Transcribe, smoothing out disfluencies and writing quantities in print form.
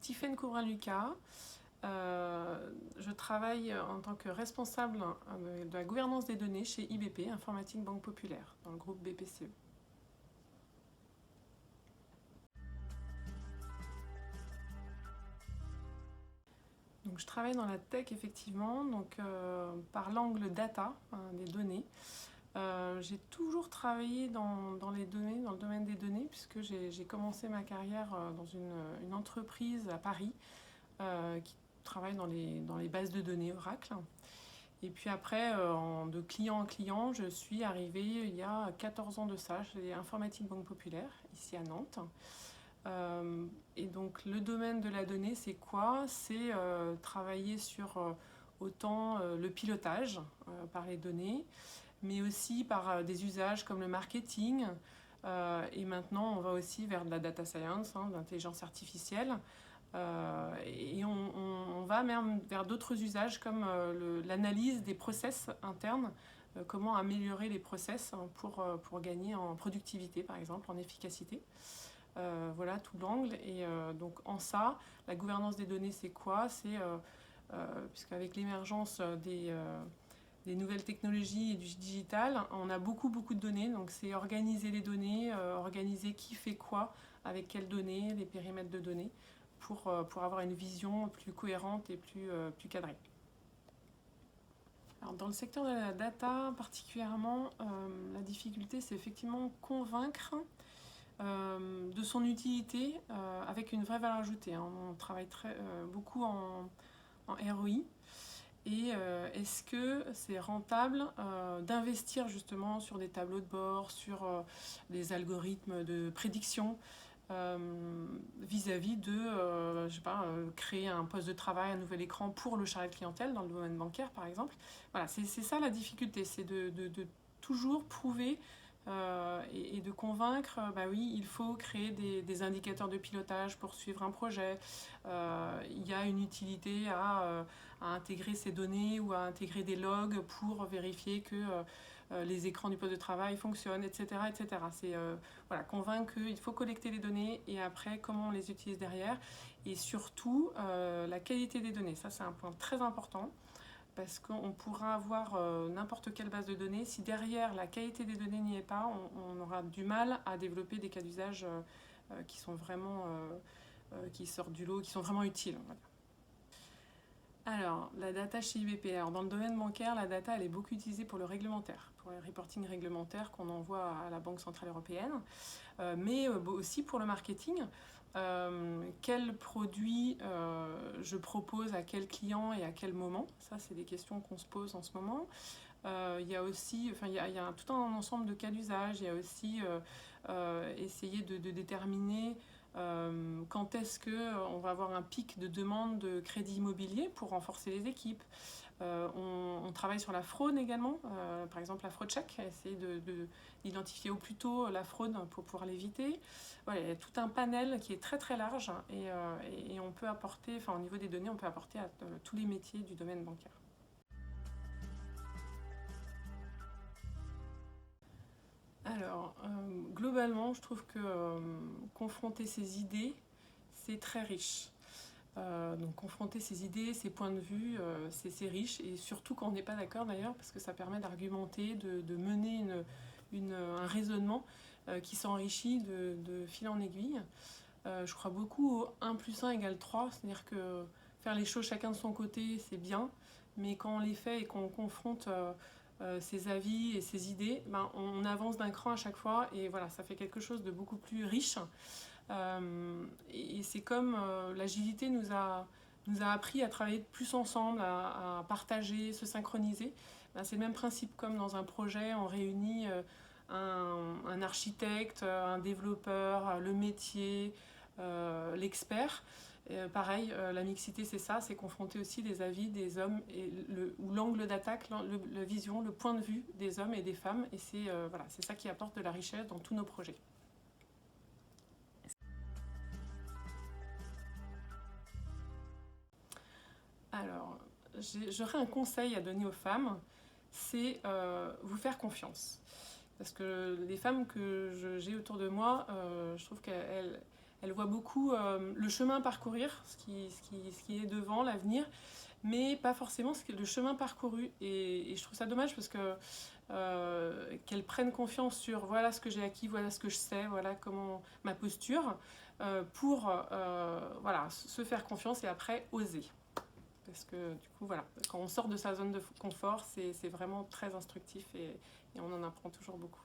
Tiffaine Couvrin-Lucas. Je travaille en tant que responsable de la gouvernance des données chez IBP, Informatique Banque Populaire, dans le groupe BPCE. Donc, je travaille dans la tech effectivement, donc, par l'angle data, des données. J'ai toujours travaillé dans les données, dans le domaine des données, puisque j'ai commencé ma carrière dans une entreprise à Paris qui travaille dans les bases de données Oracle. Et puis après, de client en client, je suis arrivée il y a 14 ans de ça chez Informatique Banque Populaire, ici à Nantes. Et donc le domaine de la donnée, c'est quoi? C'est travailler sur autant le pilotage par les données, mais aussi par des usages comme le marketing. Et maintenant, on va aussi vers de la data science, de l'intelligence artificielle. Et on va même vers d'autres usages comme l'analyse des process internes, comment améliorer les process pour gagner en productivité, par exemple, en efficacité. Voilà tout l'angle. Et donc en ça, la gouvernance des données, c'est quoi? C'est puisqu'avec l'émergence des nouvelles technologies et du digital, on a beaucoup de données, donc c'est organiser les données, organiser qui fait quoi, avec quelles données, les périmètres de données, pour avoir une vision plus cohérente et plus cadrée. Alors, dans le secteur de la data particulièrement, la difficulté c'est effectivement convaincre de son utilité avec une vraie valeur ajoutée. On travaille beaucoup en ROI. Et est-ce que c'est rentable d'investir justement sur des tableaux de bord, sur des algorithmes de prédiction vis-à-vis de, je sais pas, créer un poste de travail, un nouvel écran pour le chargé de clientèle dans le domaine bancaire par exemple. Voilà, c'est ça la difficulté, c'est de toujours prouver et de convaincre, bah oui, il faut créer des indicateurs de pilotage pour suivre un projet. Il y a une utilité à intégrer ces données ou à intégrer des logs pour vérifier que les écrans du poste de travail fonctionnent, etc. etc. C'est voilà, convaincre qu'il faut collecter les données et après comment on les utilise derrière. Et surtout, la qualité des données. Ça, c'est un point très important. Parce qu'on pourra avoir n'importe quelle base de données. Si derrière la qualité des données n'y est pas, on aura du mal à développer des cas d'usage qui sont vraiment qui sortent du lot, qui sont vraiment utiles. Voilà. Alors, la data chez IBP. Alors, dans le domaine bancaire, la data elle est beaucoup utilisée pour le réglementaire, pour le reporting réglementaire qu'on envoie à la Banque Centrale Européenne, mais aussi pour le marketing. Quel produit je propose à quel client et à quel moment? Ça, c'est des questions qu'on se pose en ce moment. Il y a aussi, il y a tout un ensemble de cas d'usage. Il y a aussi essayer de déterminer quand est-ce qu'on va avoir un pic de demande de crédit immobilier pour renforcer les équipes. On travaille sur la fraude également, par exemple la fraude check, essayer d'identifier au plus tôt la fraude pour pouvoir l'éviter. Voilà, il y a tout un panel qui est très large et on peut apporter, au niveau des données, on peut apporter à tous les métiers du domaine bancaire. Alors, globalement, je trouve que confronter ses idées, c'est très riche. Donc confronter ses idées, ses points de vue, c'est riche, et surtout quand on n'est pas d'accord d'ailleurs, parce que ça permet d'argumenter, de mener un raisonnement qui s'enrichit de fil en aiguille. Je crois beaucoup au 1 plus 1 égale 3, c'est-à-dire que faire les choses chacun de son côté, c'est bien, mais quand on les fait et qu'on confronte ses avis et ses idées, on avance d'un cran à chaque fois, et voilà, ça fait quelque chose de beaucoup plus riche. Et c'est comme l'agilité nous a appris à travailler plus ensemble, à partager, se synchroniser. C'est le même principe comme dans un projet, on réunit un architecte, un développeur, le métier, l'expert. Pareil, la mixité c'est ça, c'est confronter aussi les avis des hommes et ou l'angle d'attaque, la vision, le point de vue des hommes et des femmes, et c'est voilà, c'est ça qui apporte de la richesse dans tous nos projets. Alors, j'aurais un conseil à donner aux femmes, c'est vous faire confiance. Parce que les femmes que j'ai autour de moi, je trouve qu'elles Elle voit beaucoup le chemin à parcourir, ce qui est devant, l'avenir, mais pas forcément le chemin parcouru. Et je trouve ça dommage parce que qu'elle prenne confiance sur voilà ce que j'ai acquis, voilà ce que je sais, voilà comment ma posture, pour voilà, se faire confiance et après oser. Parce que du coup, voilà, quand on sort de sa zone de confort, c'est vraiment très instructif et on en apprend toujours beaucoup.